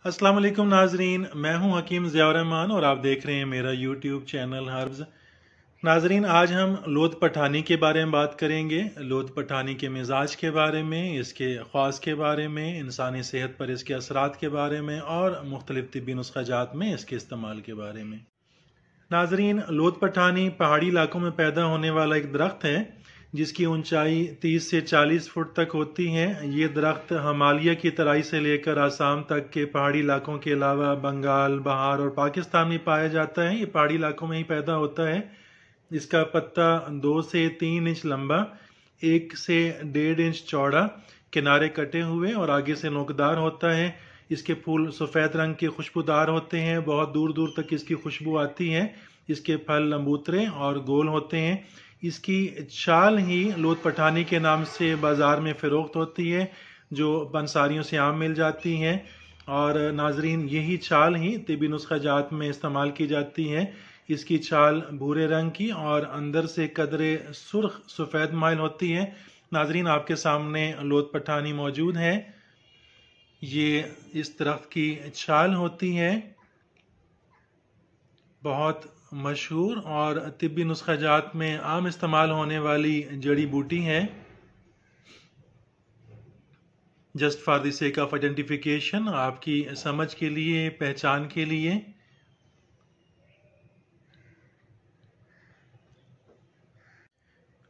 अस्सलाम वालेकुम नाजरीन, मैं हूं हकीम ज़िया रहमान और आप देख रहे हैं मेरा यूट्यूब चैनल हर्ब्स। नाजरीन, आज हम लोथ पठानी के बारे में बात करेंगे। लोथ पठानी के मिजाज के बारे में, इसके ख़वास के बारे में, इंसानी सेहत पर इसके असरात के बारे में और मुख्तलिफ तिब्बी नुस्ख़ाजात में इसके इस्तेमाल के बारे में। नाजरीन, लोथ पठानी पहाड़ी इलाकों में पैदा होने वाला एक दरख्त है जिसकी ऊंचाई 30 से 40 फुट तक होती है। ये दरख्त हिमालय की तराई से लेकर आसाम तक के पहाड़ी इलाकों के अलावा बंगाल, बहार और पाकिस्तान में पाया जाता है। ये पहाड़ी इलाकों में ही पैदा होता है। इसका पत्ता 2 से 3 इंच लंबा, 1 से 1.5 इंच चौड़ा, किनारे कटे हुए और आगे से नोकदार होता है। इसके फूल सफ़ेद रंग के खुशबूदार होते हैं, बहुत दूर दूर तक इसकी खुशबू आती है। इसके फल लंबूतरे और गोल होते हैं। इसकी छाल ही लोथ पठानी के नाम से बाज़ार में फ़रोख्त होती है, जो पंसारियों से आम मिल जाती हैं। और नाजरीन, यही छाल ही तिब्बी नुस्ख़ाजात में इस्तेमाल की जाती है। इसकी छाल भूरे रंग की और अंदर से कदरे सुर्ख सफ़ेद माइल होती है। नाजरीन, आपके सामने लोथ पठानी मौजूद है। ये इस दरख्त की छाल होती है। बहुत मशहूर और तिब्बी नुस्ख़ाजात में आम इस्तेमाल होने वाली जड़ी बूटी है। Just for the sake of identification, आपकी समझ के लिए, पहचान के लिए।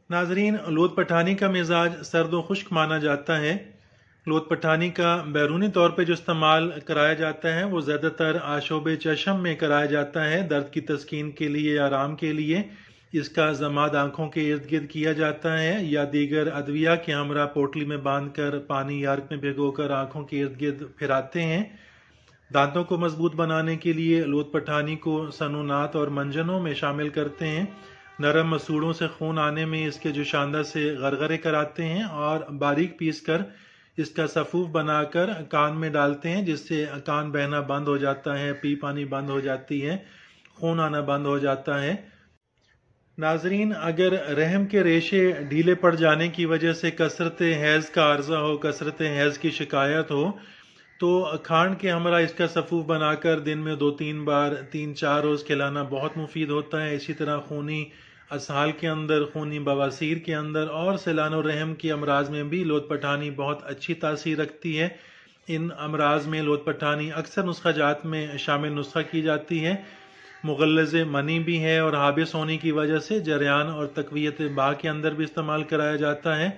नाजरीन, लोथ पठानी का मिजाज सर्द व खुश्क माना जाता है। लोथ पठानी का बैरूनी तौर पे जो इस्तेमाल कराया जाता है वो ज़्यादातर आशोब चशम में कराया जाता है, दर्द की तस्कीन के लिए, आराम के लिए। इसका जमाद आँखों के इर्द गिर्द किया जाता है या दीगर अदविया के हमरा पोटली में बांधकर पानी या अर्क में भिगोकर आँखों के इर्द गिर्द फिराते हैं। दांतों को मजबूत बनाने के लिए लोथ पठानी को सनूनात और मंजनों में शामिल करते हैं। नरम मसूड़ों से खून आने में इसके जुशांदा से गरगरे कराते हैं और बारीक पीस कर इसका सफूफ बनाकर कान में डालते हैं, जिससे कान बहना बंद हो जाता है, पी पानी बंद हो जाती है, खून आना बंद हो जाता है। नाजरीन, अगर रहम के रेशे ढीले पड़ जाने की वजह से कसरत हैज़ का अर्जा हो, कसरत हैज़ की शिकायत हो, तो खांड के हमरा इसका सफूफ बनाकर दिन में 2-3 बार 3-4 रोज़ खिलाना बहुत मुफीद होता है। इसी तरह खूनी असहाल के अंदर, खूनी बवासीर के अंदर और सैलान और रहम के अमराज में भी लोथ पठानी बहुत अच्छी तासीर रखती है। इन अमराज में लोथ पठानी अक्सर नुस्ख़ाजात में शामिल नुस्खा की जाती है। मुगल्लज़ मनी भी है और हाबिस होने की वजह से जरियान और तक़वियत बा के अंदर भी इस्तेमाल कराया जाता है।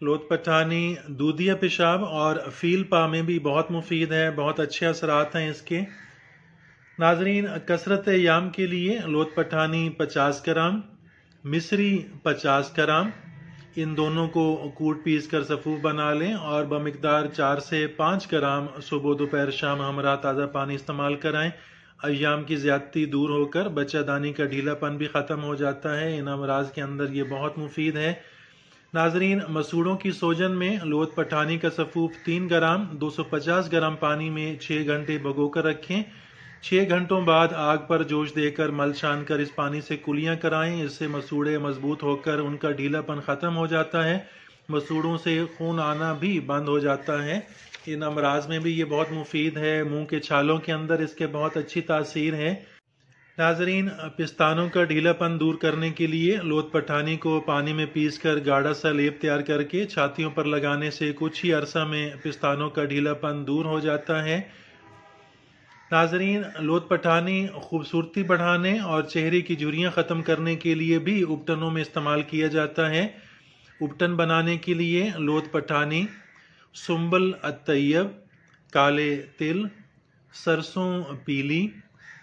लोथ पठानी दूधिया पेशाब और फील पा में भी बहुत मुफीद है, बहुत अच्छे असरात हैं इसके। नाजरीन, कसरत याम के लिए लोथ पठानी 50 ग्राम, मिस्री 50 ग्राम, इन दोनों को कूट पीस कर सफूफ बना लें और बमिकदार 4 से 5 ग्राम सुबह दोपहर शाम हमरा ताज़ा पानी इस्तेमाल कराएं। अय्याम की ज़्यादती दूर होकर बच्चादानी का ढीलापन भी ख़त्म हो जाता है। इन अमराज के अंदर ये बहुत मुफीद है। नाजरीन, मसूड़ों की सोजन में लोथ पठानी का सफूफ 3 ग्राम 250 ग्राम पानी में 6 घंटे भिगो कर रखें। 6 घंटों बाद आग पर जोश देकर मल छान कर इस पानी से कुलियाँ कराएं। इससे मसूड़े मजबूत होकर उनका ढीलापन ख़त्म हो जाता है, मसूड़ों से खून आना भी बंद हो जाता है। इन अमराज में भी ये बहुत मुफीद है। मुंह के छालों के अंदर इसके बहुत अच्छी तासीर है। नाजरीन, पिस्तानों का ढीलापन दूर करने के लिए लोथ पठानी को पानी में पीसकर गाढ़ा सा लेप तैयार करके छातियों पर लगाने से कुछ ही अरसा में पिस्तानों का ढीलापन दूर हो जाता है। नाजरीन, लोथ पठानी खूबसूरती बढ़ाने और चेहरे की झुर्रियाँ ख़त्म करने के लिए भी उपटनों में इस्तेमाल किया जाता है। उपटन बनाने के लिए लोथ पठानी, सुंबल अतैयब, काले तिल, सरसों पीली,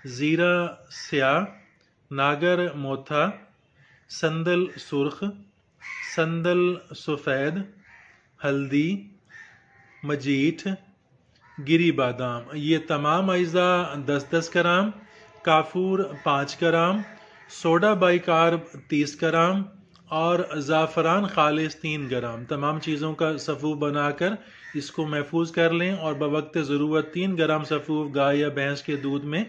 ज़ीरा स्याह, नागर मोथा, संदल सुर्ख, संदल सफ़ेद, हल्दी, मजीठ, गिरी बादाम, ये तमाम अज्जा 10-10 ग्राम, काफूर 5 ग्राम, सोडा बाइकार्ब 30 ग्राम और ज़ाफ़रान खालिस 3 ग्राम, तमाम चीज़ों का सफूफ बनाकर इसको महफूज कर लें और बवक्त ज़रूरत 3 ग्राम सफूफ गाय या भैंस के दूध में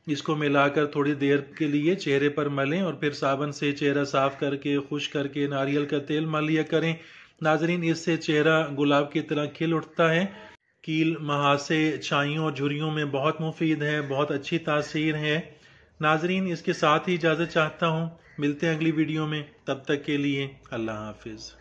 इसको मिलाकर थोड़ी देर के लिए चेहरे पर मलें और फिर साबुन से चेहरा साफ करके खुश करके नारियल का तेल मल लिया करें। नाजरीन, इससे चेहरा गुलाब की तरह खिल उठता है। کیل مہاسے چھائیوں اور جھریوں میں بہت مفید ہے، بہت اچھی تاثیر ہے۔ ناظرین اس کے ساتھ ہی اجازت چاہتا ہوں، ملتے ہیں اگلی ویڈیو میں، تب تک کے لیے اللہ حافظ۔